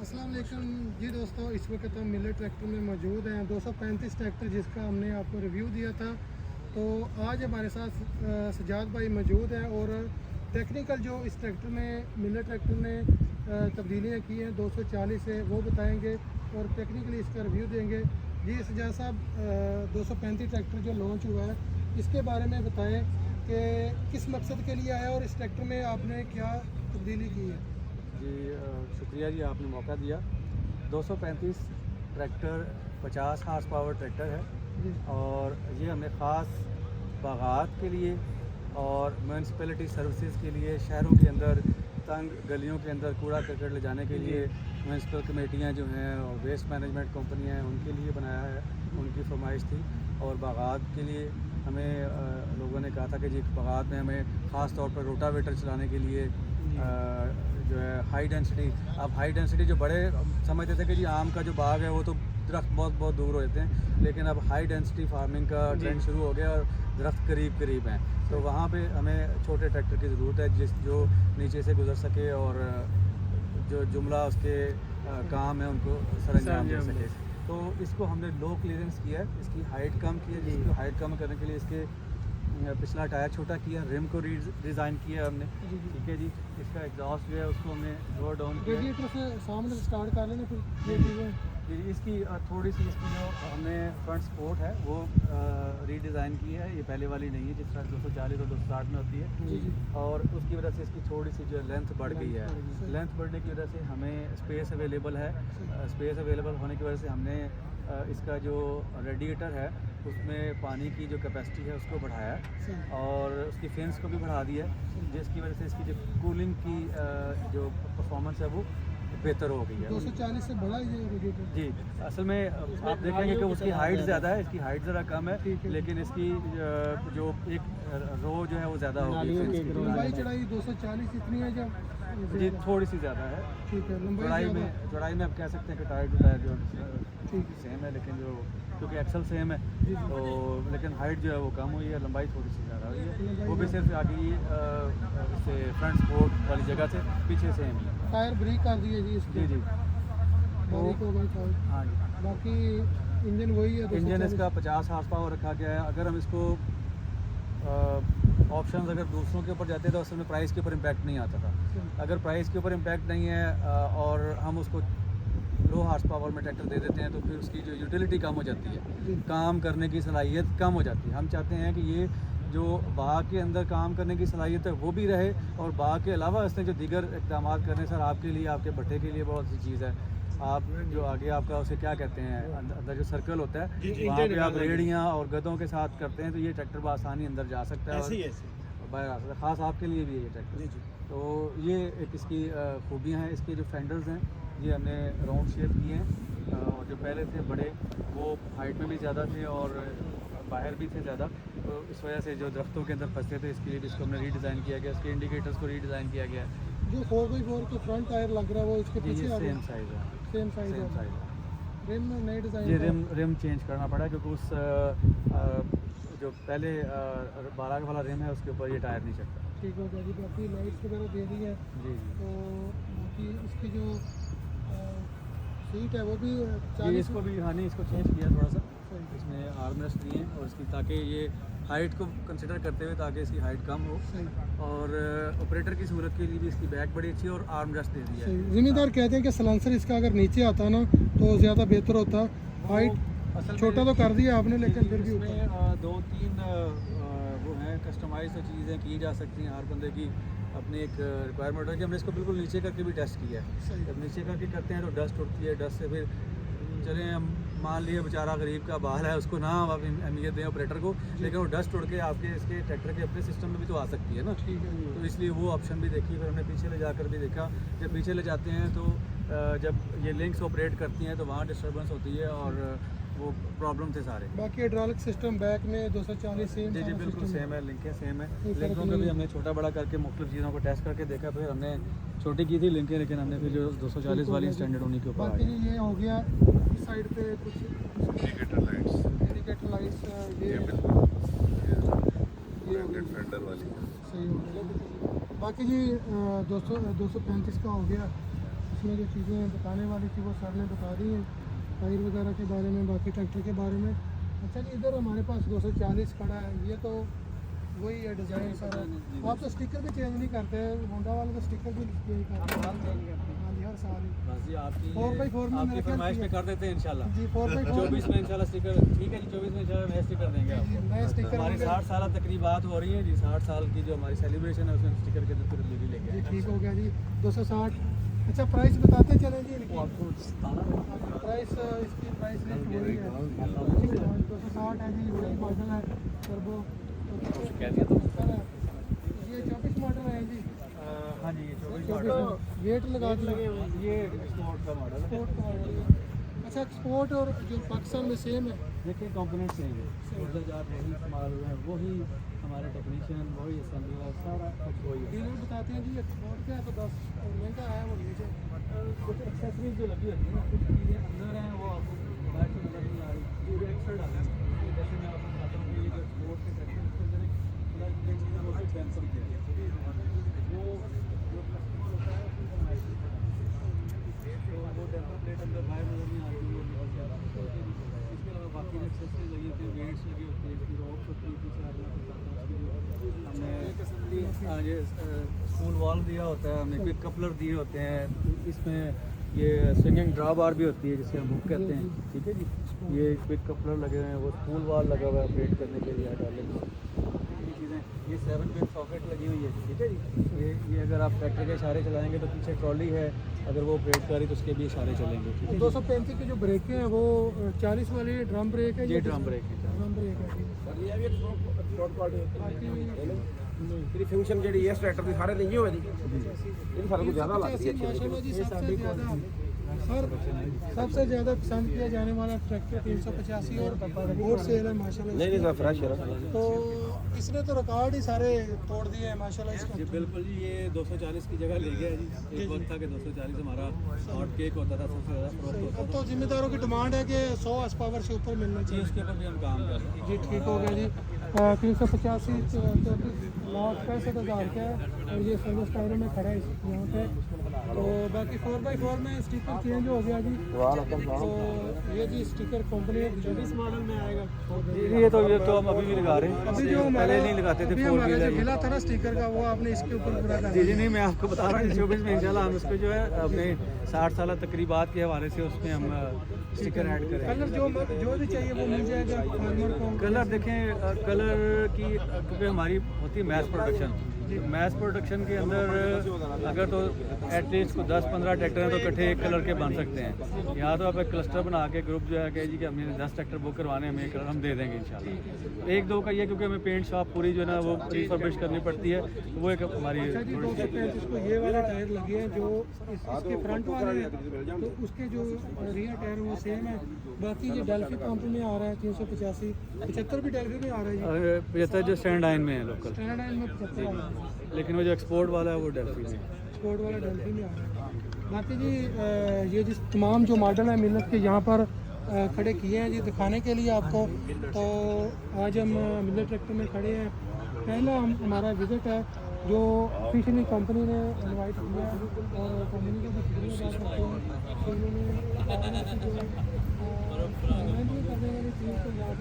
अस्सलाम वालेकुम जी दोस्तों, इस वक्त हम मिलर ट्रैक्टर में मौजूद हैं। 235 ट्रैक्टर जिसका हमने आपको रिव्यू दिया था। तो आज हमारे साथ सजाद भाई मौजूद हैं और टेक्निकल जो इस ट्रैक्टर में मिलर ट्रैक्टर ने तब्दीलियाँ की हैं 240 से, वो बताएंगे और टेक्निकली इसका रिव्यू देंगे। जी सजाद साहब, 235 ट्रैक्टर जो लॉन्च हुआ है इसके बारे में बताएं कि किस मकसद के लिए आया और इस ट्रैक्टर में आपने क्या तब्दीली की है। जी शुक्रिया जी, आपने मौका दिया। 235 ट्रैक्टर 50 हार्स पावर ट्रैक्टर है और ये हमने ख़ास बागात के लिए और म्यूनसिपैलिटी सर्विसेज के लिए, शहरों के अंदर तंग गलियों के अंदर कूड़ा करकट ले जाने के लिए म्यूनसिपल कमेटियाँ जो हैं और वेस्ट मैनेजमेंट कंपनियाँ हैं उनके लिए बनाया है, उनकी फरमाइश थी। और बागात के लिए हमें लोगों ने कहा था कि जी बागात में हमें ख़ास तौर पर रोटावेटर चलाने के लिए जो है हाई डेंसिटी, अब हाई डेंसिटी जो बड़े समझते थे कि जी आम का जो बाग है वो तो दरख्त बहुत बहुत दूर होते हैं, लेकिन अब हाई डेंसिटी फार्मिंग का ट्रेंड शुरू हो गया और दरख्त करीब करीब हैं। तो वहाँ पे हमें छोटे ट्रैक्टर की ज़रूरत है जो नीचे से गुजर सके और जो जुमला उसके काम है उनको सरअंजाम दे सके। तो इसको हमने लो क्लियरेंस किया है, इसकी हाइट कम की है, जिसको हाइट कम करने के लिए इसके पिछला टायर छोटा किया, रिम को डिज़ाइन किया हमने। ठीक है जी, इसका एग्जॉस्ट जो है उसको हमने लोअर डाउन किया। रेडिएटर से सामने स्टार्ट कर लेना फिर ये चीज़ें जी, इसकी थोड़ी सी इसकी जो हमने फ्रंट सपोर्ट है वो रीडिज़ाइन की है, ये पहले वाली नहीं है जिस तरह 240 और 260 में होती है। और उसकी वजह से इसकी थोड़ी सी जो लेंथ बढ़ गई है। लेंथ बढ़ने की वजह से हमें स्पेस अवेलेबल है, स्पेस अवेलेबल होने की वजह से हमने इसका जो रेडिएटर है उसमें पानी की जो कैपेसिटी है उसको बढ़ाया है और उसकी फेंस को भी बढ़ा दिया है, जिसकी वजह से इसकी जो कूलिंग की जो परफॉर्मेंस है वो बेहतर हो गई है। 240 से बड़ा है ये रेडिएटर जी, असल में आप देखेंगे कि उसकी हाइट ज़्यादा है, इसकी हाइट ज़रा कम है, लेकिन इसकी जो एक रो जो है वो ज़्यादा होगी। लंबाई चढ़ाई 240 इतनी है जब जी, थोड़ी सी ज़्यादा है। ठीक है। चौड़ाई में आप कह सकते हैं कि टायर टू टायर जो सेम है, लेकिन जो क्योंकि एक्सल सेम है तो लेकिन हाइट जो है वो कम हुई है, लंबाई थोड़ी सी ज़्यादा हुई है। वो भी सिर्फ आगे इससे फ्रंट सपोर्ट वाली जगह से पीछे सेम है। टायर ब्रेक कर दिए जी इसके। जी बारीक हो गए टायर। हाँ जी, बाकी इंजन वही है। इंजन इसका 50 हार्स पावर रखा गया है। अगर हम इसको ऑप्शंस अगर दूसरों के ऊपर जाते हैं तो असल में प्राइस के ऊपर इम्पैक्ट नहीं आता था। अगर प्राइस के ऊपर इम्पैक्ट नहीं है और हम उसको लो हार्स पावर में ट्रैक्टर दे देते हैं तो फिर उसकी जो यूटिलिटी कम हो जाती है, काम करने की सलाहियत कम हो जाती है। हम चाहते हैं कि ये जो बाग के अंदर काम करने की सलाहियत है वो भी रहे और बाग के अलावा इसने जो दीगर इक़दाम करने सर आपके लिए, आपके भट्टे के लिए बहुत सी चीज़ है। आप जो आगे आपका उसे क्या कहते हैं, अंदर जो सर्कल होता है वहाँ पे आप रेड़ियाँ और गधों के साथ करते हैं तो ये ट्रैक्टर बआसानी अंदर जा सकता है और बाहर आ सकता है। ख़ास आपके लिए भी है ये ट्रैक्टर। तो ये एक इसकी खूबियाँ हैं। इसके जो फेंडर्स हैं ये हमने राउंड शेप किए हैं और जो पहले थे बड़े वो हाइट में भी ज़्यादा थे और बाहर भी थे ज़्यादा, तो इस वजह से जो दरख्तों के अंदर फंसते थे इसके लिए भी इसको हमने रीडिज़ाइन किया गया। इसके इंडिकेटर्स को रीडिज़ाइन किया गया है। जो 4x4 के फ्रंट टायर लग रहा है वो इसके पीछे आ सेम साइज़ है। सेम साइज है। रिम नए डिज़ाइन ये रिम चेंज करना पड़ा क्योंकि उस जो पहले 12 वाला रिम है उसके ऊपर ये टायर नहीं चढ़ता। ठीक हो गया जी। बाकी लाइट्स वगैरह दे दी है जी। तो बाकी इसकी जो सीट है वो भी जी, इसको भी हाँ नहीं, इसको चेंज किया थोड़ा सा, इसमें आर्मरेस्ट दिए हैं और इसकी ताकि ये हाइट को कंसिडर करते हुए ताकि इसकी हाइट कम हो और ऑपरेटर की सहूलत के लिए भी इसकी बैक बड़ी अच्छी है और आर्मरेस्ट दे दिया है। ज़िम्मेदार कहते हैं कि सलांसर इसका अगर नीचे आता ना तो ज़्यादा बेहतर होता। हाइट छोटा तो कर दिया आपने लेकिन फिर भी इसमें 2-3 वो हैं कस्टमाइज चीज़ें की जा सकती हैं। हर बंदे की अपनी एक रिक्वायरमेंट है कि हमने इसको बिल्कुल नीचे करके भी टेस्ट किया है। जब नीचे करके करते हैं तो डस्ट उठती है, डस्ट से फिर चलें हम मान लिए बेचारा गरीब का बाल है उसको ना आप अहमियत दें ऑपरेटर को, लेकिन वो डस्ट उड़ के आपके इसके ट्रैक्टर के अपने सिस्टम में भी तो आ सकती है ना। ठीक है। तो इसलिए वो ऑप्शन भी देखी, फिर हमने पीछे ले जाकर भी देखा। जब पीछे ले जाते हैं तो जब ये लिंक्स ऑपरेट करती हैं तो वहाँ डिस्टर्बेंस होती है और वो प्रॉब्लम थे सारे। बाकी हाइड्रोलिक सिस्टम बैक में 240 सेम। जी बिल्कुल सेम है, लिंकें सेम है। लिंकों को भी हमने छोटा बड़ा करके मुख्तलिफ चीज़ों को टेस्ट करके देखा, फिर हमने छोटी की थी लिंकें, लेकिन हमने फिर जो 240 वाली स्टैंडर्ड उन्हीं के ऊपर आ बाकी गई। ये हो गया इस साइड पे कुछ इंडिकेटर लाइट्स ये ब्रांडेड फेंडर वाली। सही हो गया। बाकी जी 235 का हो गया। इसमें जो चीज़ें बताने वाली थी वो सर ने बता दी हैं, टायर वगैरह के बारे में, बाकी ट्रैक्टर के बारे में। अच्छा जी, इधर हमारे पास 240 खड़ा है, ये तो वही है डिज़ाइन सारा। आप तो स्टिकर भी चेंज नहीं करते, होंडा वाले तो स्टिकर भी चेंज करते हैं। हाँ जी, हर साल ही। बस जी आपकी 4x4 में आपकी मेरा ख्याल फरमाइश पे किया। कर देते हैं इंशाल्लाह। जी 4x4 24 में इंशाल्लाह स्टिकर, ठीक है जी, 24 में इंशाल्लाह नया स्टिकर देंगे आपको। नए स्टिकर हमारी 60 साल तकरीबात हो रही है जी, 60 साल की जो हमारी सेलिब्रेशन है उसमें स्टिकर के अंदर तब्दीली लेके जी आए। ठीक हो गया जी। 260। अच्छा प्राइस बताते चलें जी इनकी। आपको 17 प्राइस इसकी प्राइस लिस्ट हो रही है 260 है जी, वही मॉडल है टर्बो। कह दिया तो। सर ये 24 मॉडल है जी। हाँ जी, ये 24 24 मॉडल वेट लगा दिया। ये एक्सपोर्ट का मॉडल है। एक्सपोर्ट का मॉडल। अच्छा एक्सपोर्ट और जो पाकिस्तान में सेम है। देखिए कंपोनेंट सेम है, ऊर्जाजार वही इस्तेमाल हुए हैं, वही हमारे टेक्नीशियन, वही असेंबलर, सारा कुछ वही है। डीलर बताते हैं जी एक्सपोर्ट क्या है तो 10 महंगा है वो नीचे। कुछ एक्सेसरीज जो लगी होती है ना, कुछ चीज़ें अंदर हैं वो आपको बाहर से नजर नहीं आ रही, ये एक्स्ट्रा डालना है। जैसे मैं आपको बताता हूँ कि ये जो एक्सपोर्ट के ट्रैक्टर के अंदर एक थोड़ा ये चीज़ें वो भी कैंसल किया गया वो जो कस्टमर होता है उसकी फरमाइश पे करना है। तो वो डेंपर प्लेट अंदर बाहर नजर नहीं आ रही, वो निकल के आ रहा है। इसके अलावा बाकी जो एक्सेसरीज लगी होती है, वेट्स लगी होती है, इसकी रॉक्स होती है, पीछे आपने बताता है उसकी जो हमने ये स्पूल वॉल दिया होता है, हमने क्विक कपलर दिए होते हैं, इसमें ये स्विंगिंग ड्रा बार भी होती है जिसे हम हुक कहते हैं, ठीक है जी। ये क्विक कपलर लगे हुए हैं, वो स्पूल वॉल लगा हुआ है अपडेट करने के लिए डालने ये चीज़ें, ये 7 पिन सॉकेट लगी हुई है, ठीक है जी। ये अगर आप ट्रैक्टर के इशारे चलाएंगे तो पीछे ट्रॉली है, अगर वो ऑपरेट करी तो उसके भी इशारे चलेंगे, ठीक है। 235 की जो ब्रेकें हैं वो 40 वाली ड्रम ब्रेक है। ये ड्रम ब्रेक है। ड्रम ब्रेक है। तेरी फंक्शन ਜਿਹੜੀ ਇਸ ਟਰੈਕਟਰ ਦੀ ਸਾਰੇ ਲਈ ਹੋਏ ਦੀ ਇਹ ਸਾਰੇ ਕੁਝ ਜ਼ਿਆਦਾ ਲੱਗਦੀ ਹੈ माशाल्लाह जी सबसे ज़्यादा सर सबसे ज़्यादा पसंद किया जाने वाला ट्रैक्टर 385 और सेल है माशाल्लाह। ਨਹੀਂ ਨਹੀਂ ਸਰ फ्रेश है तो इसने तो रिकॉर्ड ही सारे तोड़ दिए हैं माशाल्लाह इसका। जी बिल्कुल जी, ये 240 की जगह ले गया है जी। एक वक्त था कि 240 हमारा हॉट केक होता था, सबसे ज़्यादा प्रोप होता अब तो जिम्मेदारों की डिमांड है कि 100 हॉर्स पावर से ऊपर मिलना था जी, चाहिए। उसके ऊपर भी हम काम कर रहे हैं। जी ठीक हो गया जी। 385 65,000 का है और ये सर्विस टायरों में खड़ा है यहाँ पे। तो बाकी 4x4 में स्टिकर चेंज हो गया जी। तो ये जी स्टिकर कंपनी 24 मॉडल में आएगा। ये तो हम अभी भी लगा रहे हैं, अभी जो पहले नहीं लगाते थे अभी 4 हमारा जो व्हीलर। मिला था ना स्टिकर का, वो आपने इसके ऊपर पूरा कर जी दिया। नहीं, मैं आपको बता रहा हूँ 24 में इंशाल्लाह हम उस पर जो है अपने 60 साल तकरीबात के हवाले से उसमें हम स्टिकर ऐड करें। कलर जो भी चाहिए वो मिल जाएगा फार्मर को। कलर देखें, कलर की क्योंकि हमारी होती है मैथ प्रोडक्शन, मैथ प्रोडक्शन के अंदर अगर तो एटलीस्ट को 10-15 ट्रैक्टर हैं तो इकट्ठे एक कलर के बन सकते हैं। यहाँ तो आप एक क्लस्टर बना के ग्रुप जो है कहे जी कि हमने 10 ट्रैक्टर बुक करवाने, हमें कलर हम दे देंगे इंशाल्लाह। एक दो का ये क्योंकि हमें पेंट शॉप पूरी जो है ना वो रिफर्बिश करनी पड़ती है, तो वो एक हमारी अच्छा जी 235 को ये वाले टायर लगे हैं जो इसके फ्रंट वाले हैं, तो उसके जो रियर टायर वो सेम है। बाकी ये डेल्फी कंपनी में आ रहा है 385, 75 भी डेल्फी में आ रहा है जी। 75 जो स्टैंड आइन में है लोकल, स्टैंडर्ड में 75 आ रहा है, लेकिन वो जो एक्सपोर्ट वाला है वो डेल्फी में है। स्पोर्ट वाला डेल्फी में आ रहा है। बाकी जी ये जिस तमाम जो मॉडल है मिलत के यहाँ पर खड़े किए हैं जी दिखाने के लिए आपको। तो आज हम मिलत ट्रैक्टर में खड़े हैं। पहला हमारा विज़िट है जो ऑफिशियली कंपनी ने इनवाइट किया है और कंपनी को भी शुक्रिया अदा करते हैं कि उन्होंने जो करने वाली चीज़ को याद